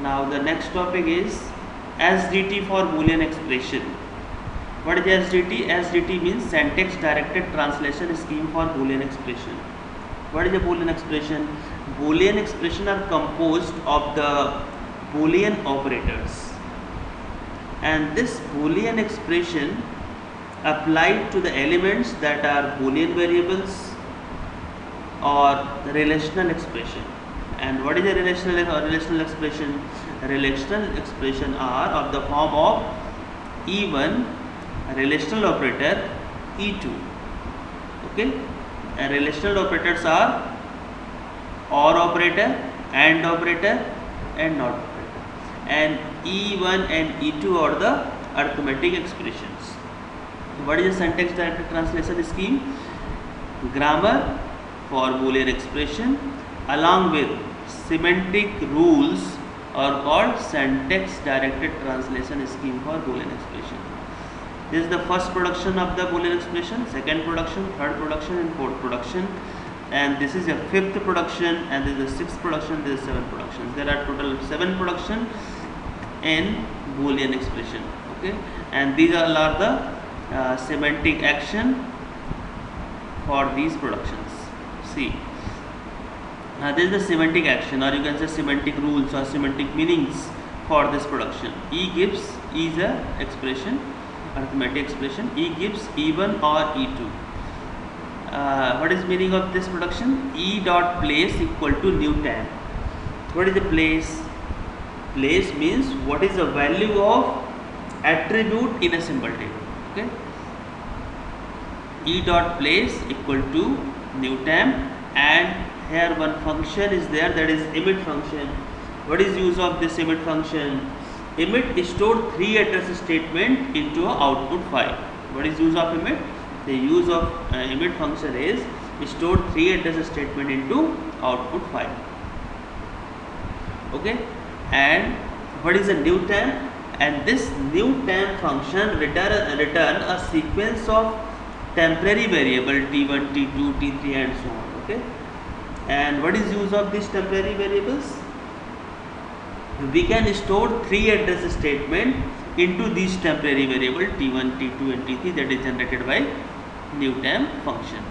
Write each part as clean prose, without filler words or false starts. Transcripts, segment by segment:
Now the next topic is SDT for Boolean expression. What is SDT? SDT means syntax directed translation scheme for Boolean expression. What is a Boolean expression? Boolean expression are composed of the Boolean operators, and this Boolean expression applied to the elements that are Boolean variables or relational expression. And what is a relational expression? Relational expression are of the form of E1 relational operator, E2. Okay, and relational operators are OR operator, AND operator, and NOT operator. And E1 and E2 are the arithmetic expressions. What is a syntax directed translation scheme? Grammar for Boolean expression along with semantic rules are called syntax directed translation scheme for Boolean expression. This is the first production of the Boolean expression, second production, third production, and fourth production. And this is a fifth production, and this is the sixth production, this is seventh production. There are total 7 production in Boolean expression. Okay, and these all are the semantic action for these productions. See, this is the semantic action, or you can say semantic rules or semantic meanings for this production. E is a expression, arithmetic expression. E gives E1 or E2. What is meaning of this production? E dot place equal to new time. What is the place? Place means what is the value of attribute in a symbol table. Okay. E dot place equal to new time, and here one function is there, that is emit function. What is use of this emit function? Emit store 3 address statement into a output file. What is use of emit? The use of emit function is store 3 address statement into output file. Okay, and what is a new time? And this new time function return a sequence of temporary variable T1, T2, T3 and so on. Okay, and what is use of these temporary variables? We can store 3 address statement into these temporary variable T1, T2 and T3 that is generated by new time function.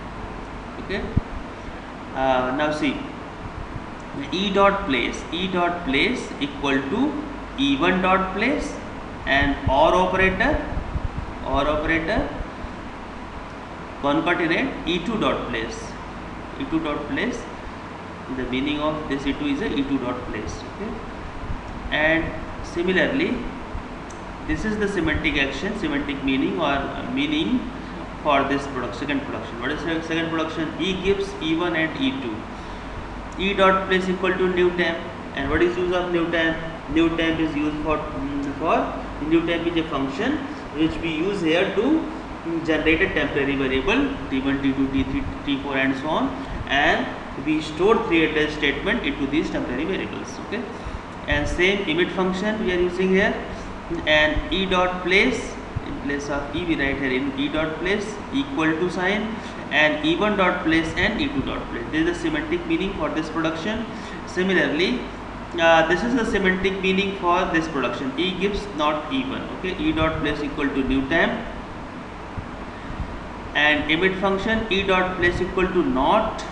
Okay, now see, E dot place equal to E1 dot place, and OR operator concatenate E2 dot place. The meaning of this E2 is a E2 dot place. Okay, and similarly this is the semantic action, semantic meaning or meaning for this second production. What is second production? E gives E1 and E2. E dot place equal to new time, and what is use of new time? New time is used for new time is a function which we use here to generate a temporary variable T1, T2, T3, T4 and so on, and we store 3 address statement into these temporary variables. Okay, and same emit function we are using here, and E dot place, in place of E we write here in E dot place equal to sign, and E1 dot place and E2 dot place. This is the semantic meaning for this production. Similarly, this is the semantic meaning for this production. E gives not E1. Okay, E dot place equal to new time, and emit function E dot place equal to not,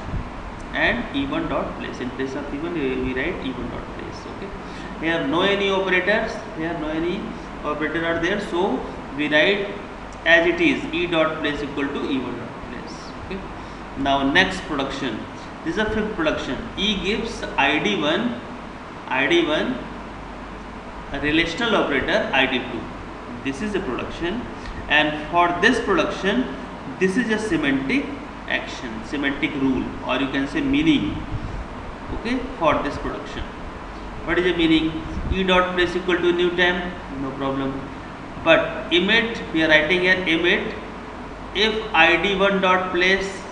and E1 dot place. In place of E1 we write E1 dot place. Okay, here no any operators, are there, so we write as it is, E dot place equal to E1 dot place. Okay, now next production, this is a fifth production. E gives ID1 a relational operator ID2. This is a production, and for this production this is a semantic action, semantic rule, or you can say meaning. Okay, for this production, what is the meaning? E dot place equal to new time, no problem, but emit, we are writing here emit if ID1 dot place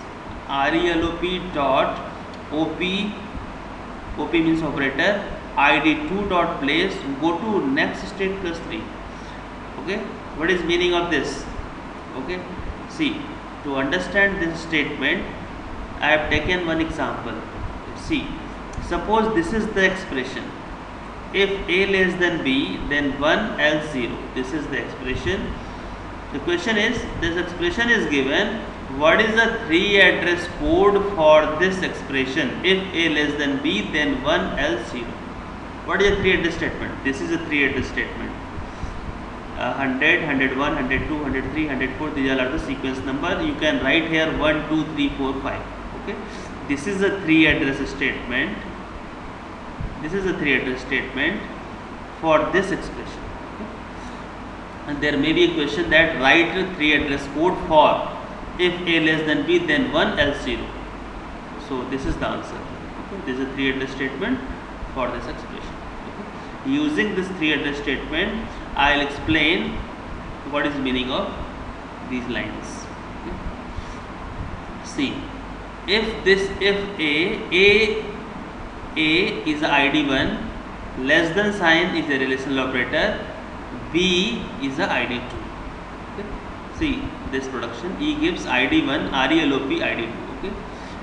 RELOP dot OP means operator, ID2 dot place go to next state plus 3. Okay, what is meaning of this? Okay, see, to understand this statement I have taken one example. See, suppose this is the expression if A less than B, then 1 else 0. This is the expression. The question is, this expression is given, what is the 3 address code for this expression? If A less than B, then 1 else 0. What is a 3 address statement? This is a 3 address statement. 100, 101, 102, 103, 104, these all are the sequence number. You can write here 1, 2, 3, 4, 5. Okay. This is a 3 address statement. This is a 3 address statement for this expression. Okay. And there may be a question that write 3 address code for if A less than B, then 1 else 0. So this is the answer. Okay. This is a 3 address statement for this expression. Okay. Using this 3 address statement, I will explain what is the meaning of these lines. Okay. See, if A is a ID1, less than sign is a relational operator, B is a ID2. Okay. See this production, E gives ID1, RELOP, ID2. Okay.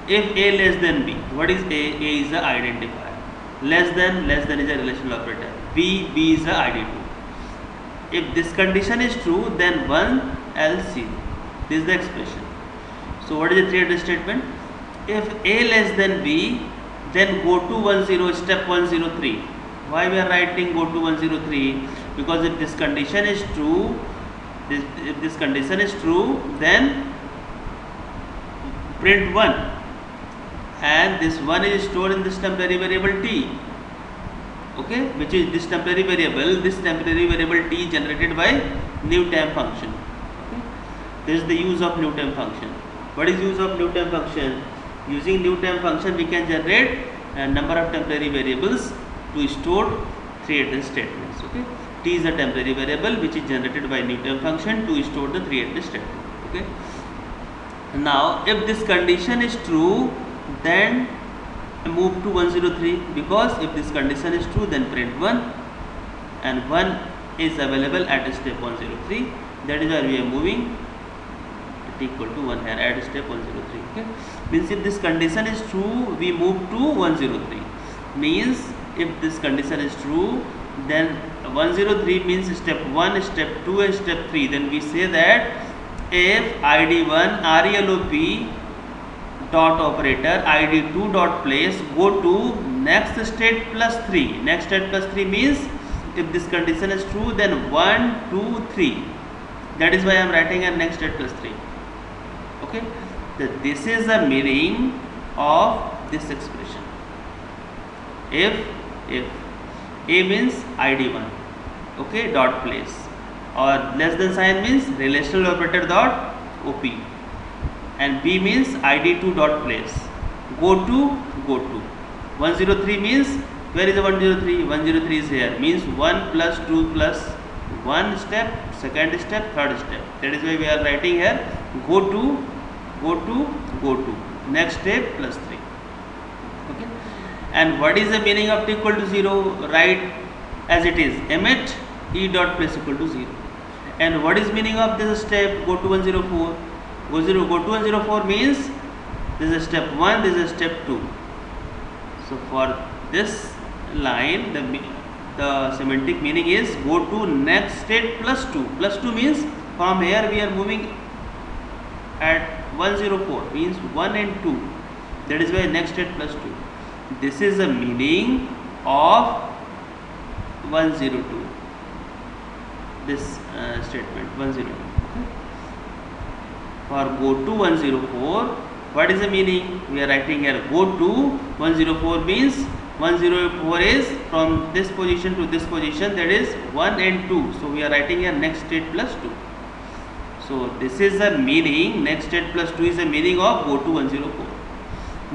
If A less than B, what is A? A is a identifier. Less than is a relational operator. B is a ID2. If this condition is true, then 1 else 0. This is the expression. So what is the 3 address statement? If A less than B, then go to 10, step 103. Why we are writing go to 103? Because if this condition is true, if this condition is true, then print 1, and this 1 is stored in this temporary variable t. Okay, which is this temporary variable t generated by new temp function. Okay, this is the use of new temp function. What is use of new temp function? Using new temp function, we can generate a number of temporary variables to store 3 address statements. Okay, t is a temporary variable which is generated by new temp function to store the 3 address statement. Okay, now if this condition is true, then move to 103, because if this condition is true, then print 1, and 1 is available at step 103. That is why we are moving t equal to 1 here at step 103. Okay, means if this condition is true, we move to 103. Means if this condition is true, then 103 means step 1, step 2 and step 3. Then we say that if ID1 RELOP dot operator ID2 dot place go to next state plus 3. Next state plus 3 means if this condition is true, then 1, 2, 3. That is why I am writing a next state plus 3. Okay, so this is the meaning of this expression. If A means ID1, okay, dot place, or less than sign means relational operator dot OP, and B means ID2 dot place, go to 103 means where is the 103? 103 is here, means 1 plus 2 plus 1 step, second step, third step. That is why we are writing here go to next step plus 3. Okay, and what is the meaning of t equal to 0? Write as it is, emit E dot place equal to 0. And what is meaning of this step go to 104? Go to 104 means this is step 1, this is step 2. So for this line, the semantic meaning is go to next state plus 2. Plus 2 means from here we are moving at 104, means 1 and 2. That is why next state plus 2. This is the meaning of 102. This statement 102. Okay. For go to 104, what is the meaning? We are writing here go to 104 means 104 is from this position to this position, that is 1 and 2. So we are writing here next state plus 2. So this is the meaning, next state plus 2 is the meaning of go to 104.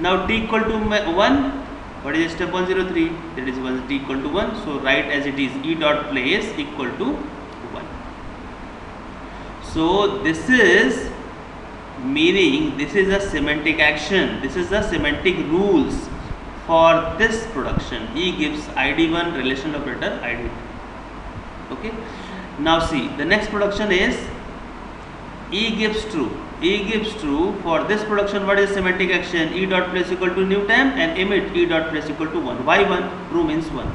Now t equal to 1, what is step 103? That is t equal to 1. So write as it is, E dot place equal to 1. So this is meaning, this is a semantic action, this is the semantic rules for this production. E gives ID1 relational operator ID2. Okay. Now see, the next production is E gives true. E gives true. For this production, what is semantic action? E dot place equal to new temp and emit E dot place equal to 1. Why 1? True means 1.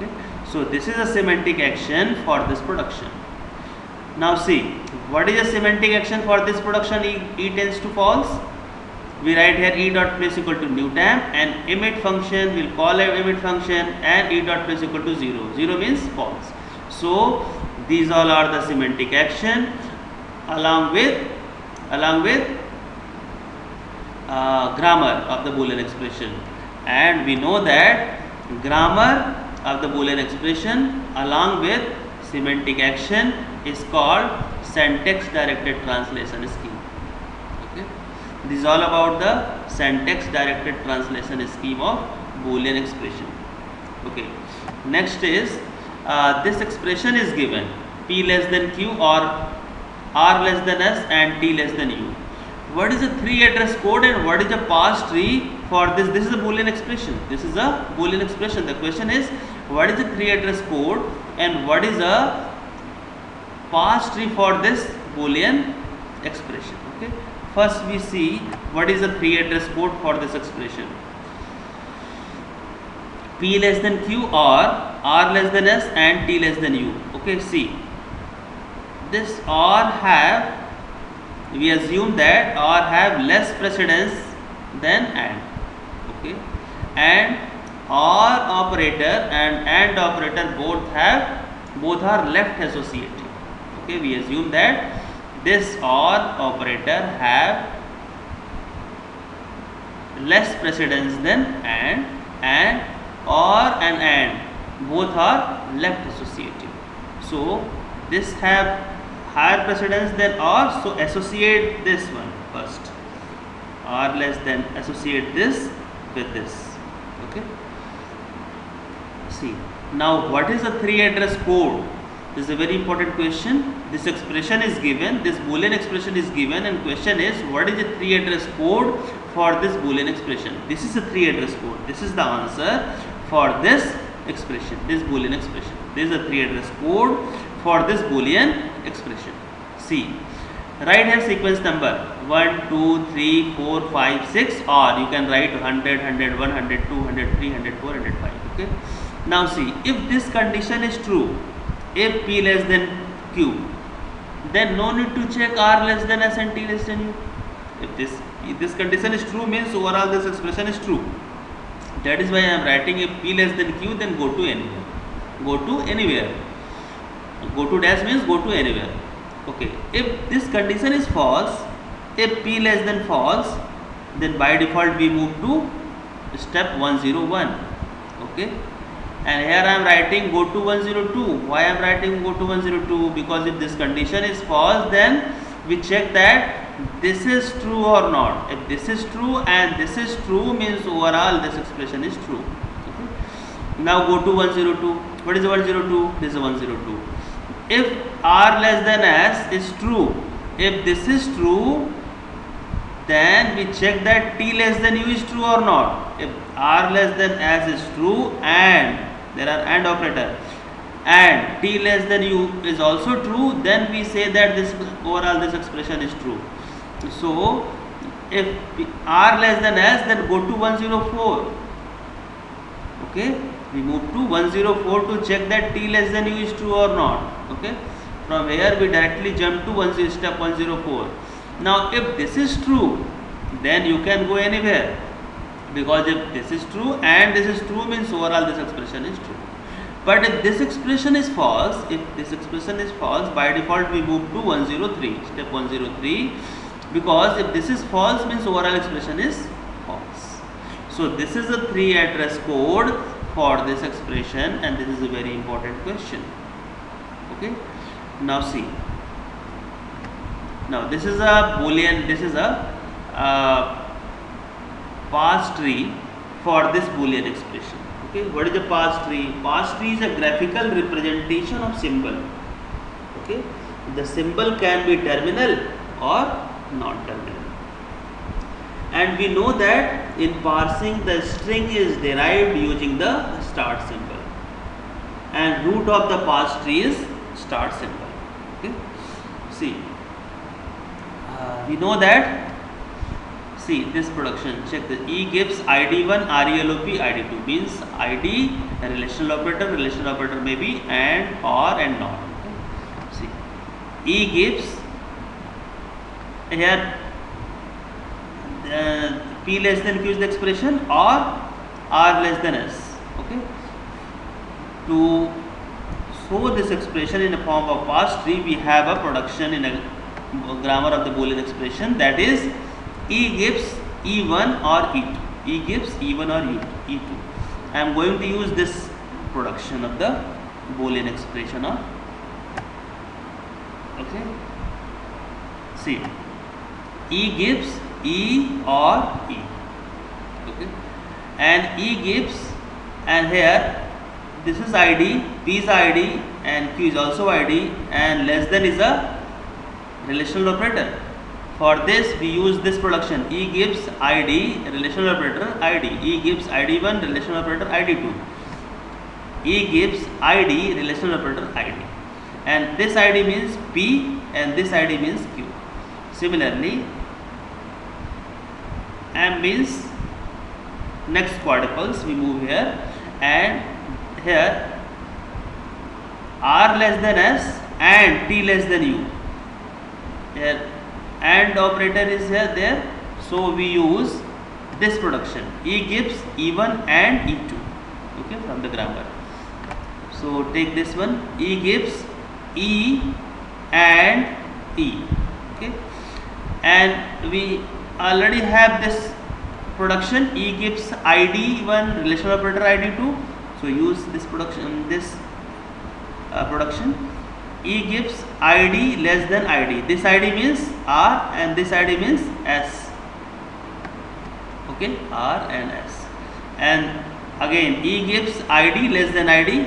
Okay, so this is a semantic action for this production. Now see, what is a semantic action for this production? E tends to false. We write here e dot place equal to new temp, and emit function will call a emit function, and e dot place equal to 0. 0 means false. So these all are the semantic action along with grammar of the Boolean expression. And we know that grammar of the Boolean expression along with semantic action is called syntax directed translation scheme. Okay, this is all about the syntax directed translation scheme of Boolean expression. Okay, next is this expression is given p less than q or r less than s and t less than u. What is a 3 address code and what is a parse tree for this? This is a Boolean expression. This is a Boolean expression. The question is, what is the 3 address code and what is a parse tree for this Boolean expression? Okay. First we see what is the 3 address code for this expression. P less than q or r less than s and t less than u. Okay, see, this or have, we assume that or have less precedence than and. Okay, and or operator and operator both are left associative. Okay, we assume that this or operator have less precedence than and or and both are left associative. So this have higher precedence than or, so associate this one first, or less than, associate this with this. Okay, see, now what is the 3 address code? This is a very important question. This expression is given, this Boolean expression is given, and question is, what is the 3 address code for this Boolean expression? This is a 3 address code. This is the answer for this expression, this Boolean expression. This is a 3 address code for this Boolean expression. See, write here sequence number 1, 2, 3, 4, 5, 6, or you can write 100, 101, 102, 103, 104, 105. Okay. Now see, if this condition is true, if p less than q, then no need to check r less than s and t less than u. If this condition is true, means overall this expression is true. That is why I am writing if p less than q, then go to anywhere. Go to anywhere. Go to dash means go to anywhere. Okay. If this condition is false, if p less than false, then by default we move to step 101. Okay. And here I am writing go to 102. Why I am writing go to 102? Because if this condition is false, then we check that this is true or not. If this is true and this is true, means overall this expression is true. Okay. Now go to 102. What is 102? This is 102. If r less than s is true, if this is true, then we check that t less than u is true or not. If r less than s is true and there are and operator and t less than u is also true, then we say that this overall this expression is true. So if r less than s, then go to 104. Okay, we move to 104 to check that t less than u is true or not. Okay, from here we directly jump to step 104. Now if this is true, then you can go anywhere, because if this is true and this is true, means overall this expression is true. But if this expression is false, by default we move to 103, step 103, because if this is false, means overall expression is false. So this is a 3 address code for this expression, and this is a very important question. Okay, now see, now this is a Boolean, this is a parse tree for this Boolean expression. Okay, what is a parse tree? Parse tree is a graphical representation of symbol. Okay, the symbol can be terminal or non-terminal. And we know that in parsing the string is derived using the start symbol, and root of the parse tree is start symbol. Okay, see, we know that see this production, check this. E gives ID1 RELOP ID2 means ID a relational operator may be and or and not. Okay. See, E gives here P less than Q is the expression or R less than S. Okay. To show this expression in a form of parse tree, we have a production in a grammar of the Boolean expression, that is E gives E1 or E2. E gives E1 or E2. I am going to use this production of the Boolean expression of, okay. See, E gives E or E, okay, and E gives, and here this is ID, P is ID and Q is also ID, and less than is a relational operator. For this we use this production. E gives ID relational operator ID. E gives ID1 relational operator ID2. E gives ID relational operator ID, and this ID means P and this ID means Q. Similarly, M means next quadruples. We move here, and here R less than S and T less than U. Here and operator is here there, so we use this production. E gives E1 and E2, okay, from the grammar. So take this one, E gives E and E, okay, and we already have this production. E gives ID1 relational operator ID2, so use this production, production. E gives ID less than ID. This ID means R and this ID means S. Okay, R and S. And again, E gives ID less than ID.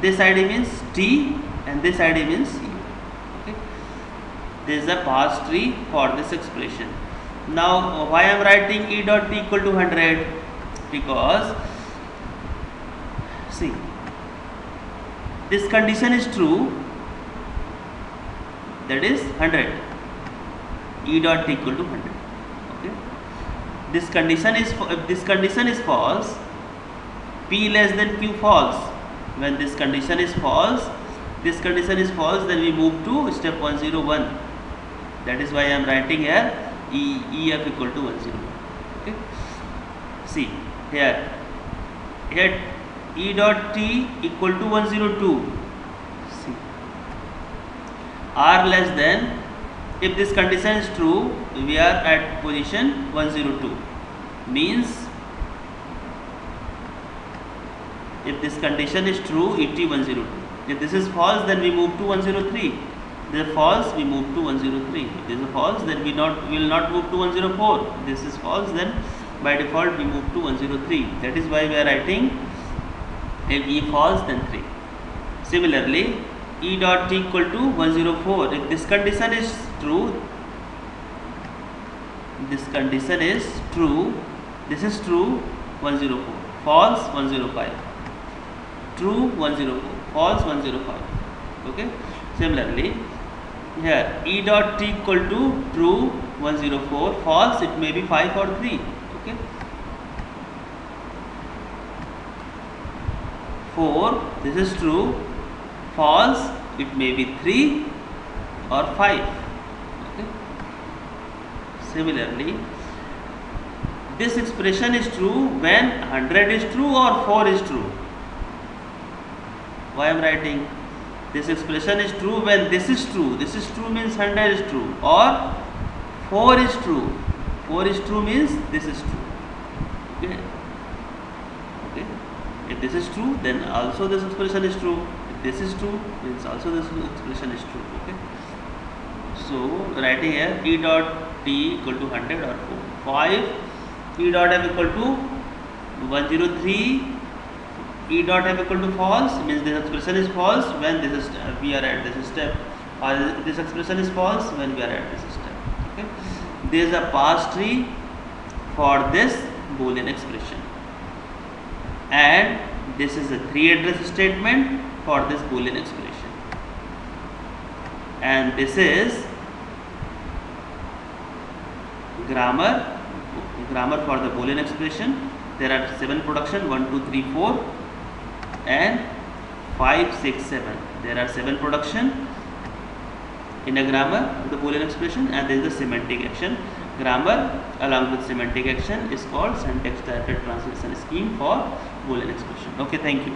This ID means T and this ID means U. Okay, this is a parse tree for this expression. Now, why I am writing E dot T equal to 100? Because see, this condition is true, that is 100. E dot T equal to 100. Okay. This condition is, if this condition is false, P less than Q false. When this condition is false, then we move to step 101. That is why I am writing here EF equal to 101. Okay. See here E dot T equal to 102. See, R less than, if this condition is true, we are at position 102. Means if this condition is true, ET 102. If this is false, then we move to 103. If this is false, we move to 103. If this is false, then we will not move to 104. If this is false, then by default we move to 103. That is why we are writing, if E false, then 3. Similarly, E dot T equal to 104. If this condition is true, this is true, 104. False, 105. True, 104. False, 105. Okay. Similarly, here E dot T equal to true, 104. False, it may be 5 or 3. Okay. 4, this is true. False, it may be 3 or 5. Okay. Similarly, this expression is true when 100 is true or 4 is true. Why I am writing? This expression is true when this is true. This is true means 100 is true, or 4 is true. 4 is true means this is true. Okay. Okay. If this is true, then also this expression is true. If this is true, means also this expression is true. Okay. So writing here E dot T equal to 100 or 4. 5. E dot F equal to 103. E dot F equal to false means this expression is false when this is we are at this step, or this expression is false when we are at this step. Okay. There is a parse tree for this Boolean expression, and this is a 3 address statement for this Boolean expression, and this is grammar grammar for the Boolean expression. There are 7 production, 1, 2, 3, 4 and 5, 6, 7. There are 7 production in a grammar of the Boolean expression, and there is the semantic action. Grammar along with semantic action is called syntax directed translation scheme for Boolean expression. Okay, thank you.